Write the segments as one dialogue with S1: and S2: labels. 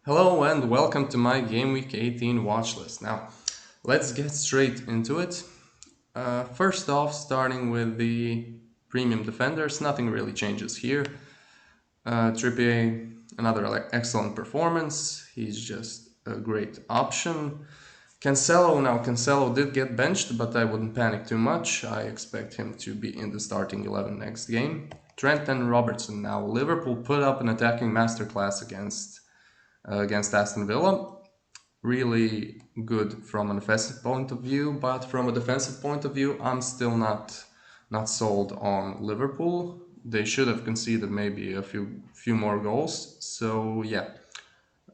S1: Hello and welcome to my Game Week 18 watch list. Now, let's get straight into it. First off, starting with the premium defenders, nothing really changes here. Trippier, another excellent performance. He's just a great option. Cancelo did get benched, but I wouldn't panic too much. I expect him to be in the starting 11 next game. Trent and Robertson. Now, Liverpool put up an attacking masterclass against Aston Villa. Really good from an offensive point of view, but from a defensive point of view, I'm still not sold on Liverpool. They should have conceded maybe a few more goals. So yeah,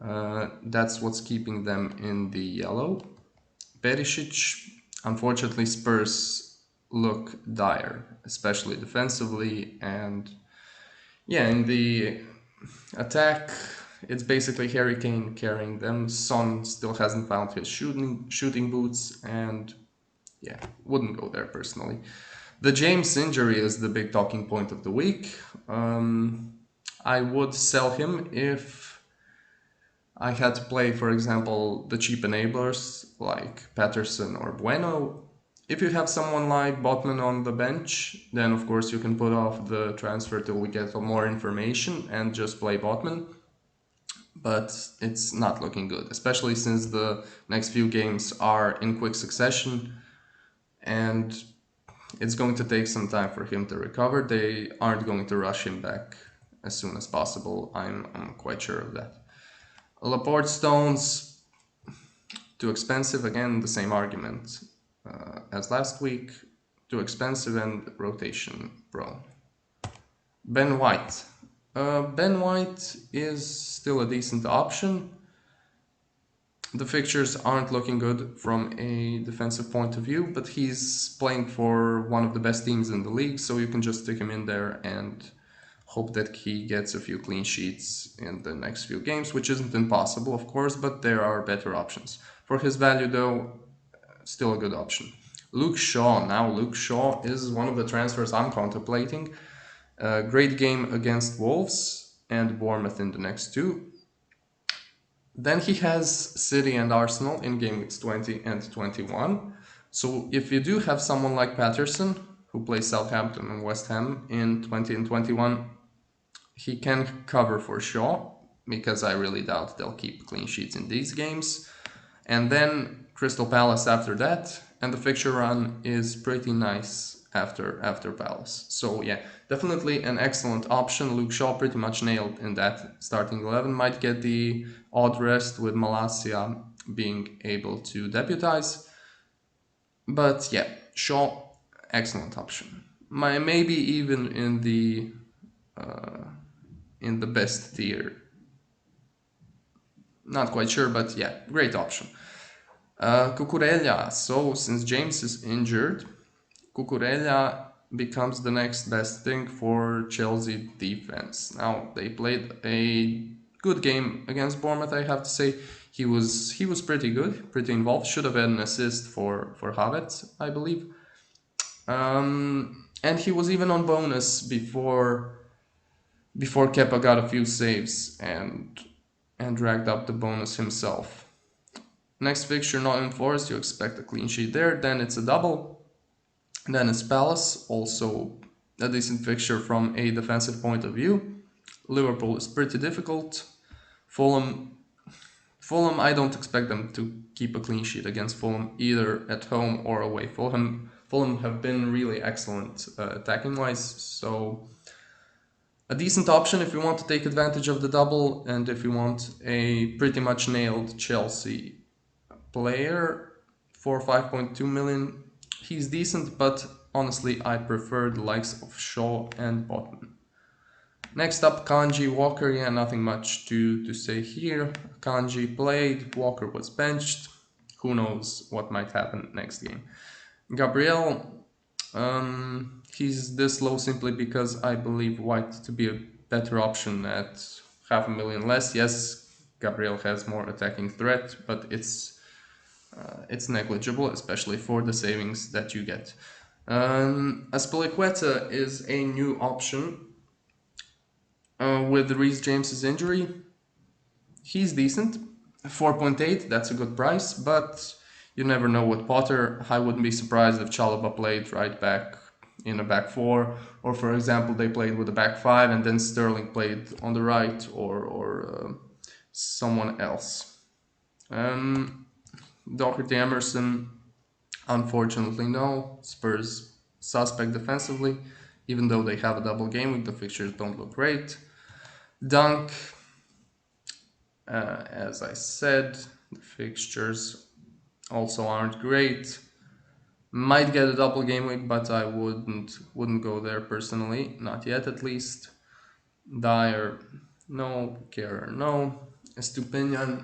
S1: that's what's keeping them in the yellow. Perisic, unfortunately, Spurs look dire, especially defensively, and yeah, in the attack, it's basically Harry Kane carrying them. Son still hasn't found his shooting boots, and yeah, wouldn't go there personally. The James injury is the big talking point of the week. I would sell him if I had to play, for example, the cheap enablers like Patterson or Bueno. If you have someone like Botman on the bench, then of course you can put off the transfer till we get more information and just play Botman. But it's not looking good, especially since the next few games are in quick succession and it's going to take some time for him to recover. They aren't going to rush him back as soon as possible. I'm quite sure of that. Laporte Stones, too expensive. Again, the same argument as last week. Too expensive and rotation prone. Ben White. Ben White is still a decent option. The fixtures aren't looking good from a defensive point of view, but he's playing for one of the best teams in the league, so you can just stick him in there and hope that he gets a few clean sheets in the next few games, which isn't impossible, of course, but there are better options. For his value, though, still a good option. Luke Shaw. Now, Luke Shaw is one of the transfers I'm contemplating. Great game against Wolves and Bournemouth in the next two. Then he has City and Arsenal in game weeks 20 and 21. So if you do have someone like Patterson, who plays Southampton and West Ham in 20 and 21, he can cover for Shaw, because I really doubt they'll keep clean sheets in these games. And then Crystal Palace after that, and the fixture run is pretty nice after Palace. So yeah, definitely an excellent option. Luke Shaw pretty much nailed in that starting 11. Might get the odd rest with Malacia being able to deputize. But yeah, Shaw, excellent option. Maybe even in the best tier. Not quite sure, but yeah, great option. Cucurella. So since James is injured, Cucurella becomes the next best thing for Chelsea defense. Now, they played a good game against Bournemouth, I have to say. He was pretty good, pretty involved. Should have had an assist for Havertz, I believe. And he was even on bonus before Kepa got a few saves and dragged up the bonus himself. Next fixture, Nottingham Forest, you expect a clean sheet there. Then it's a double. Then it's Palace, also a decent fixture from a defensive point of view. Liverpool is pretty difficult. Fulham, I don't expect them to keep a clean sheet against Fulham, either at home or away. Fulham have been really excellent attacking wise, so a decent option if you want to take advantage of the double and if you want a pretty much nailed Chelsea player for 5.2 million. He's decent, but honestly I prefer the likes of Shaw and Botman. Next up, Kanji Walker. Yeah, nothing much to say here. Kanji played, Walker was benched. Who knows what might happen next game. Gabriel, he's this low simply because I believe White to be a better option at 500,000 less. Yes, Gabriel has more attacking threat, but it's negligible, especially for the savings that you get. Azpilicueta is a new option with Reece James's injury. He's decent. 4.8, that's a good price, but you never know with Potter. I wouldn't be surprised if Chalobah played right back in a back four, or for example, they played with a back five and then Sterling played on the right, or someone else. Doherty Emerson, unfortunately, no. Spurs suspect defensively, even though they have a double game week, the fixtures don't look great. Dunk, as I said, the fixtures also aren't great. Might get a double game week, but I wouldn't go there personally, not yet at least. Dyer, no. Kerr, no. Estupinian,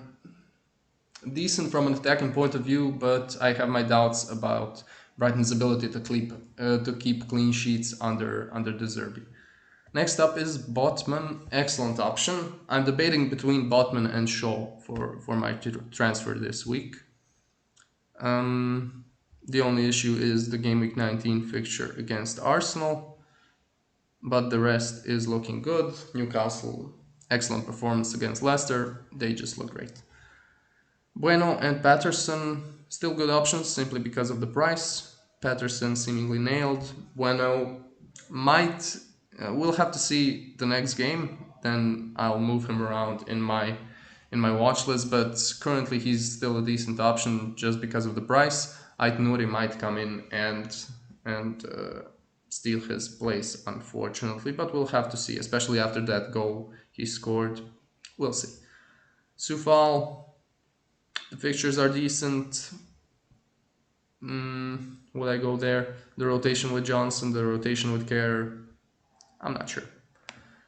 S1: decent from an attacking point of view, but I have my doubts about Brighton's ability to keep clean sheets under De Zerbi. Next up is Botman, excellent option. I'm debating between Botman and Shaw for my transfer this week. The only issue is the game week 19 fixture against Arsenal, but the rest is looking good. Newcastle, excellent performance against Leicester, they just look great. Bueno and Patterson, still good options simply because of the price. Patterson seemingly nailed. Bueno might, we'll have to see the next game, then I'll move him around in my watch list, but currently he's still a decent option just because of the price. Aït-Nouri might come in and steal his place, unfortunately, but we'll have to see, especially after that goal he scored. We'll see. Soufal, the fixtures are decent. Would I go there? The rotation with Johnson, the rotation with Kerr, I'm not sure.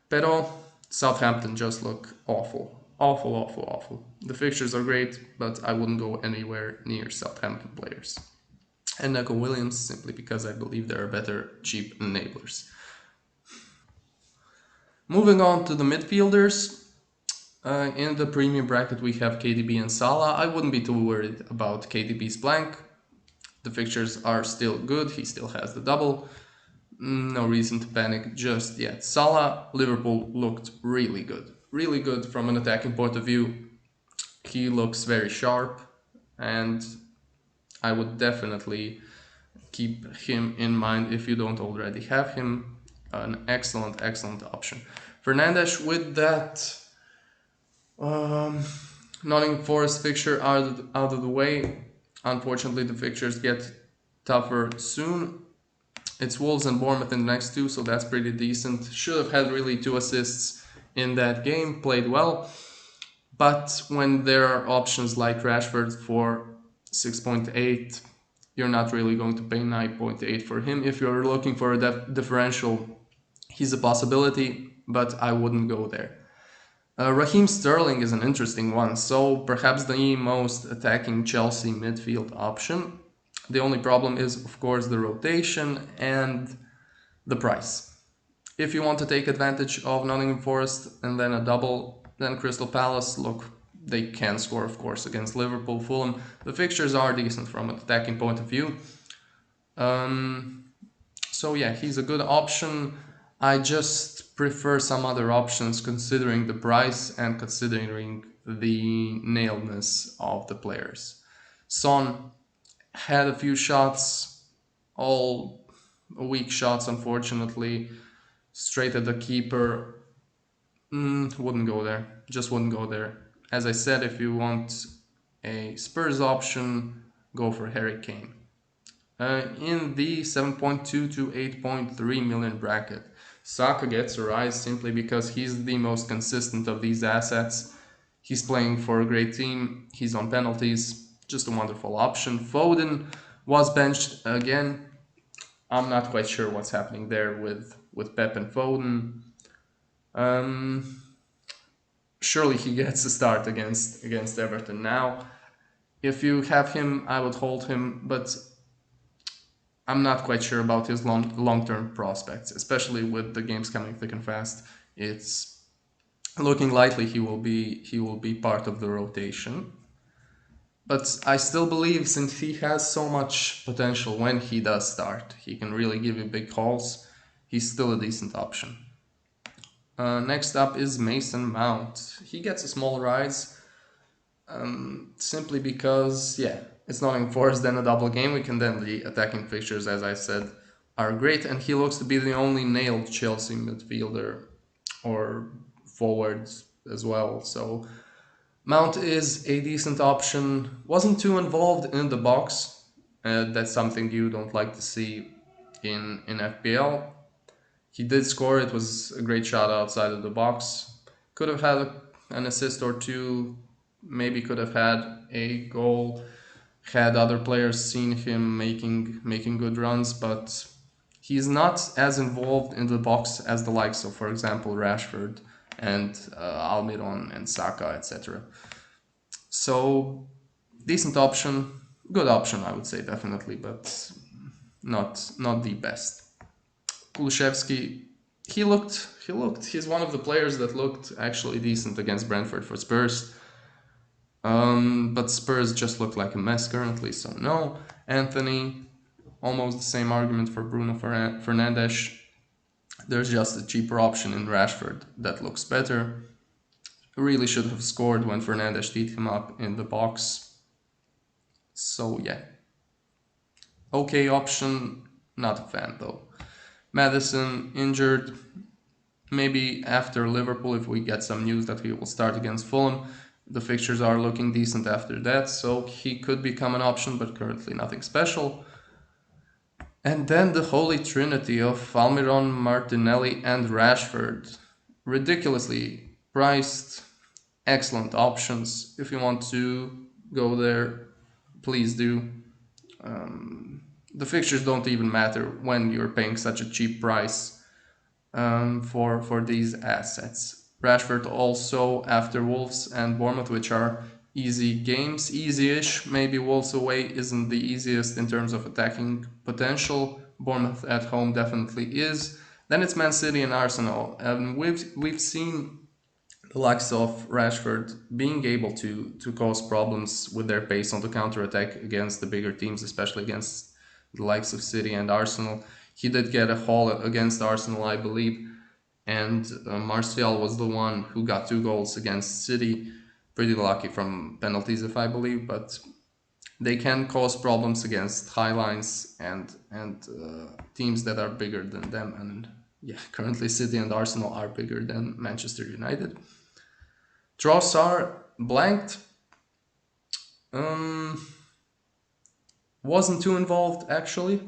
S1: Pero Southampton just look awful. Awful. The fixtures are great, but I wouldn't go anywhere near Southampton players. And Neco Williams, simply because I believe there are better cheap enablers. Moving on to the midfielders. In the premium bracket we have KDB and Salah. I wouldn't be too worried about KDB's blank. The fixtures are still good, he still has the double. No reason to panic just yet. Salah, Liverpool looked really good. Really good from an attacking point of view. He looks very sharp, and I would definitely keep him in mind if you don't already have him. An excellent option. Fernandes, with that Nottingham Forest fixture out of the way, unfortunately the fixtures get tougher soon. It's Wolves and Bournemouth in the next two, so that's pretty decent. Should have had really 2 assists in that game, played well. But when there are options like Rashford for 6.8, you're not really going to pay 9.8 for him. If you're looking for a differential, he's a possibility, but I wouldn't go there. Raheem Sterling is an interesting one, so perhaps the most attacking Chelsea midfield option. The only problem is, of course, the rotation and the price. If you want to take advantage of Nottingham Forest and then a double, then Crystal Palace, look, they can score, of course, against Liverpool, Fulham. The fixtures are decent from an attacking point of view. So yeah, he's a good option. I just prefer some other options considering the price and considering the nailedness of the players. Son had a few shots, all weak shots, unfortunately, straight at the keeper. Wouldn't go there, just wouldn't go there. As I said, if you want a Spurs option, go for Harry Kane. In the 7.2 to 8.3 million bracket, Saka gets a rise simply because he's the most consistent of these assets. He's playing for a great team, he's on penalties, just a wonderful option. Foden was benched again. I'm not quite sure what's happening there with Pep and Foden. Surely he gets a start against Everton now. If you have him, I would hold him, but I'm not quite sure about his long-term prospects, especially with the games coming thick and fast. It's looking likely he will be part of the rotation. But I still believe, since he has so much potential when he does start, he can really give you big hauls, he's still a decent option. Next up is Mason Mount. He gets a small rise simply because, yeah, it's nothing worse than a double game week, and then the attacking fixtures, as I said, are great, and he looks to be the only nailed Chelsea midfielder or forwards as well. So Mount is a decent option. Wasn't too involved in the box. That's something you don't like to see in FPL. He did score. It was a great shot outside of the box. Could have had an assist or two. Maybe could have had a goal had other players seen him making good runs, but he's not as involved in the box as the likes of, for example, Rashford and Almiron and Saka, etc. So decent option, good option, I would say definitely, but not the best. Kulusevski, he's one of the players that looked actually decent against Brentford for Spurs. But Spurs just look like a mess currently, so no. Anthony, almost the same argument for Bruno Fernandes. There's just a cheaper option in Rashford that looks better. Really should have scored when Fernandes teed him up in the box. So yeah. Okay option, not a fan though. Madison injured. Maybe after Liverpool, if we get some news that he will start against Fulham. The fixtures are looking decent after that, so he could become an option, but currently nothing special. And then the holy trinity of Almiron, Martinelli, and Rashford. Ridiculously priced, excellent options. If you want to go there, please do. The fixtures don't even matter when you're paying such a cheap price for these assets. Rashford also after Wolves and Bournemouth, which are easy games, easy-ish. Maybe Wolves away isn't the easiest in terms of attacking potential. Bournemouth at home definitely is. Then it's Man City and Arsenal, and we've seen the likes of Rashford being able to cause problems with their pace on the counter-attack against the bigger teams, especially against the likes of City and Arsenal. He did get a haul against Arsenal, I believe, and Martial was the one who got 2 goals against City. Pretty lucky from penalties, if I believe, but they can cause problems against high lines and teams that are bigger than them. And yeah, currently City and Arsenal are bigger than Manchester United. Trossard blanked. Wasn't too involved actually.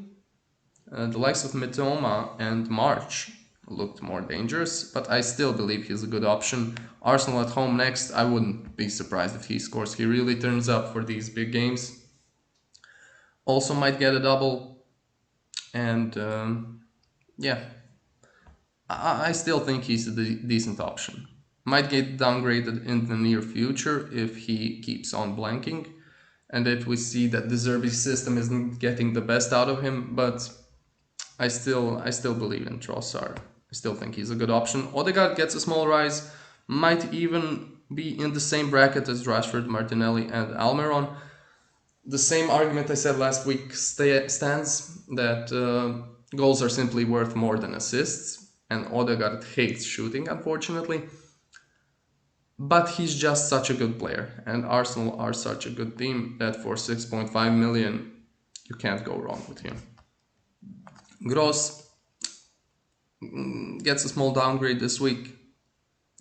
S1: The likes of Mitoma and March looked more dangerous, but I still believe he's a good option. Arsenal at home next, I wouldn't be surprised if he scores. He really turns up for these big games. Also might get a double, and yeah, I still think he's a decent option. Might get downgraded in the near future if he keeps on blanking, and if we see that the Zerbi system isn't getting the best out of him, but I still believe in Trossard. I still think he's a good option. Odegaard gets a small rise, might even be in the same bracket as Rashford, Martinelli, and Almiron. The same argument I said last week stands, that goals are simply worth more than assists, and Odegaard hates shooting, unfortunately. But he's just such a good player, and Arsenal are such a good team that for 6.5 million, you can't go wrong with him. Gross gets a small downgrade this week.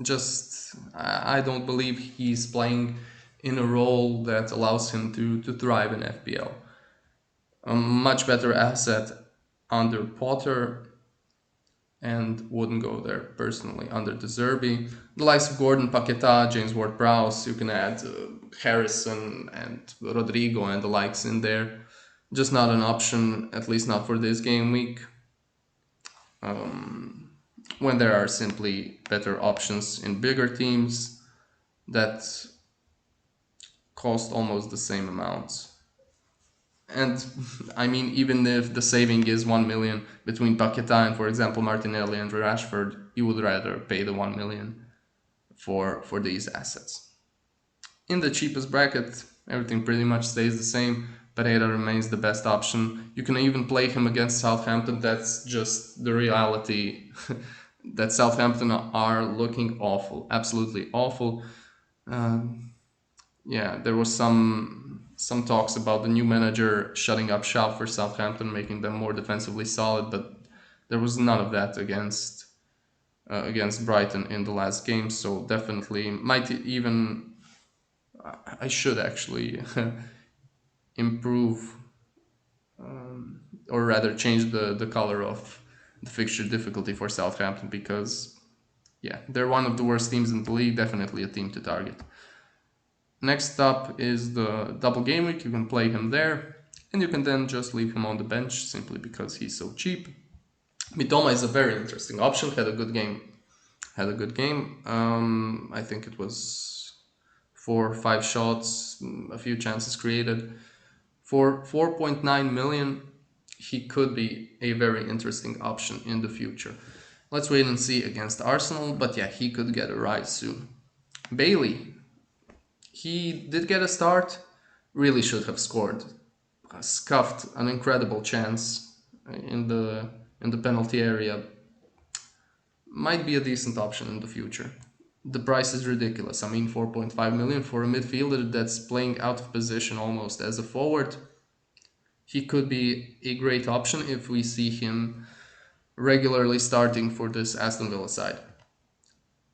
S1: Just, I don't believe he's playing in a role that allows him to thrive in FPL. A much better asset under Potter, and wouldn't go there personally under De Zerbi. The likes of Gordon, Paquetá, James Ward-Prowse, you can add Harrison and Rodrigo and the likes in there. Just not an option, at least not for this game week. When there are simply better options in bigger teams that cost almost the same amount. And I mean, even if the saving is 1 million between Paquetá and, for example, Martinelli and Rashford, you would rather pay the 1 million for these assets. In the cheapest bracket, everything pretty much stays the same. Pereira remains the best option. You can even play him against Southampton. That's just the reality that Southampton are looking awful, absolutely awful. Yeah, there was some talks about the new manager shutting up shop for Southampton, making them more defensively solid, but there was none of that against Brighton in the last game. So definitely might even I should actually improve, or rather change the color of the fixture difficulty for Southampton, because yeah, they're one of the worst teams in the league, definitely a team to target. Next up is the double game week. You can play him there, and you can then just leave him on the bench simply because he's so cheap. Mitoma is a very interesting option. Had a good game. I think it was 4 or 5 shots, a few chances created. For 4.9 million, he could be a very interesting option in the future. Let's wait and see against Arsenal, but yeah, he could get a rise soon. Bailey, he did get a start, really should have scored. Scuffed an incredible chance in the penalty area. Might be a decent option in the future. The price is ridiculous. I mean, 4.5 million for a midfielder that's playing out of position almost as a forward. He could be a great option if we see him regularly starting for this Aston Villa side.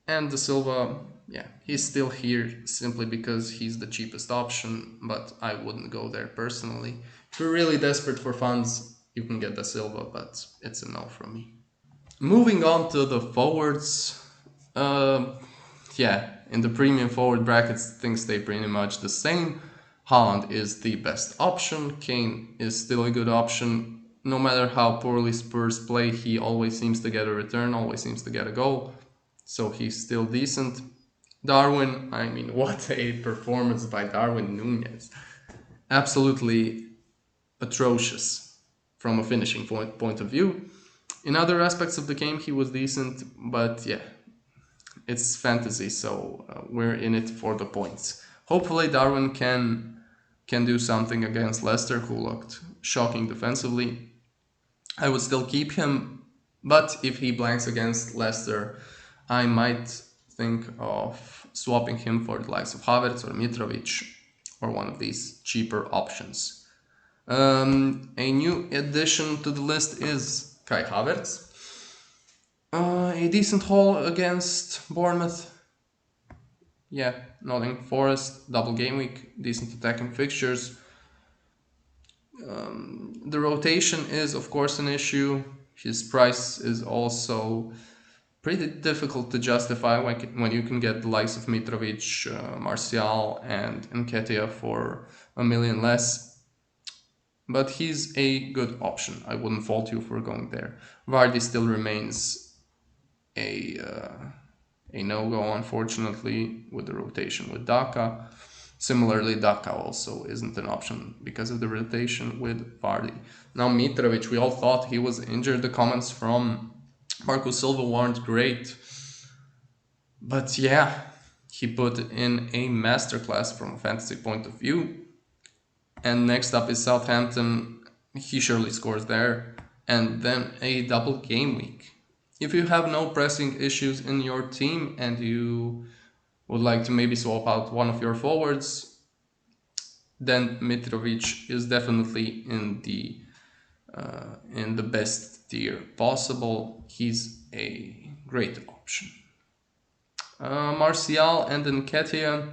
S1: And De Silva, yeah, he's still here simply because he's the cheapest option, but I wouldn't go there personally. If you're really desperate for funds, you can get De Silva, but it's a no from me. Moving on to the forwards, yeah, in the premium forward brackets, things stay pretty much the same. Haaland is the best option. Kane is still a good option. No matter how poorly Spurs play, he always seems to get a return, always seems to get a goal. So he's still decent. Darwin, I mean, what a performance by Darwin Núñez. Absolutely atrocious from a finishing point of view. In other aspects of the game, he was decent, but yeah, it's fantasy, so we're in it for the points. Hopefully Darwin can do something against Leicester, who looked shocking defensively. I would still keep him, but if he blanks against Leicester, I might think of swapping him for the likes of Havertz or Mitrović, or one of these cheaper options. A new addition to the list is Kai Havertz. A decent haul against Bournemouth. Yeah, Nottingham Forest, double game week, decent attacking fixtures. The rotation is, of course, an issue. His price is also pretty difficult to justify when you can get the likes of Mitrović, Martial, and Nketiah for a million less. But he's a good option. I wouldn't fault you for going there. Vardy still remains a no-go, unfortunately, with the rotation with Daka. Similarly, Daka also isn't an option because of the rotation with Vardy. Now Mitrović, we all thought he was injured. The comments from Marco Silva weren't great. But yeah, he put in a masterclass from a fantasy point of view. And next up is Southampton. He surely scores there. And then a double game week. If you have no pressing issues in your team and you would like to maybe swap out one of your forwards, then Mitrović is definitely in the best tier possible. He's a great option. Martial and Nketiah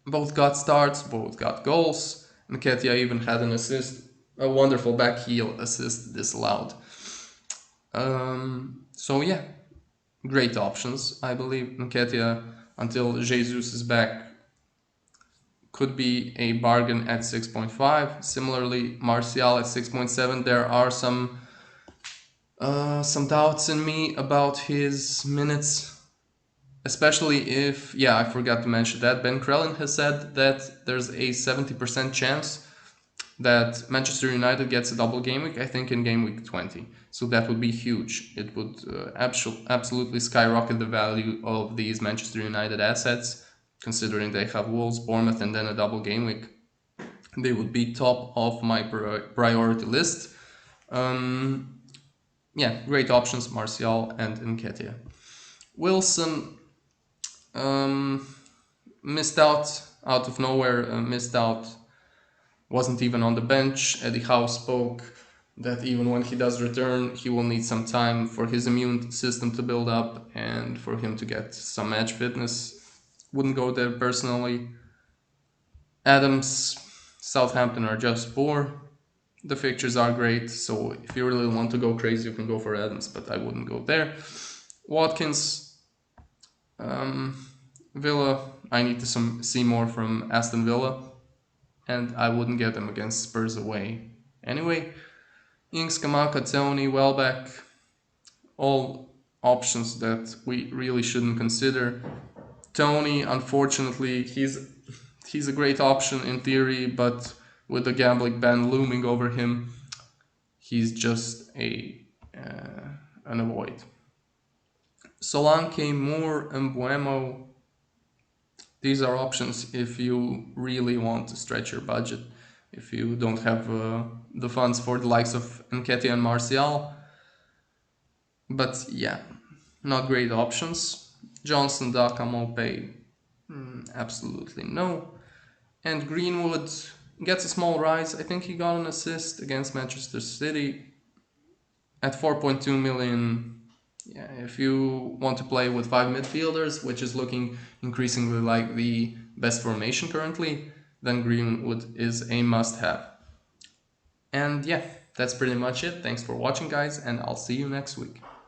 S1: both got starts, both got goals. Nketiah even had an assist, a wonderful back heel assist disallowed. So yeah, great options, I believe. Nketiah, until Jesus is back, could be a bargain at 6.5. Similarly, Martial at 6.7. There are some doubts in me about his minutes, especially if, yeah, I forgot to mention that Ben Crellin has said that there's a 70% chance that Manchester United gets a double game week, I think in game week 20. So that would be huge. It would absolutely skyrocket the value of these Manchester United assets, considering they have Wolves, Bournemouth, and then a double game week. They would be top of my priority list. yeah, great options, Martial and Nketiah. Wilson missed out of nowhere, missed out, wasn't even on the bench. Eddie Howe spoke that even when he does return, he will need some time for his immune system to build up and for him to get some match fitness. Wouldn't go there personally. Adams, Southampton are just poor. The fixtures are great, so if you really want to go crazy, you can go for Adams, but I wouldn't go there. Watkins, Villa, I need to see more from Aston Villa, and I wouldn't get them against Spurs away. Anyway, Ings, Kamaka, Tony, Welbeck, all options that we really shouldn't consider. Tony, unfortunately, he's a great option in theory, but with the gambling ban looming over him, he's just an avoid. Solanke, Moore, and Buemo. These are options if you really want to stretch your budget. If you don't have the funds for the likes of Nketiah and Martial. But yeah, not great options. Johnson, Daka, Mopay, absolutely no. And Greenwood gets a small rise. I think he got an assist against Manchester City at 4.2 million. Yeah, if you want to play with 5 midfielders, which is looking increasingly like the best formation currently, then Greenwood is a must-have. And yeah, that's pretty much it. Thanks for watching, guys, and I'll see you next week.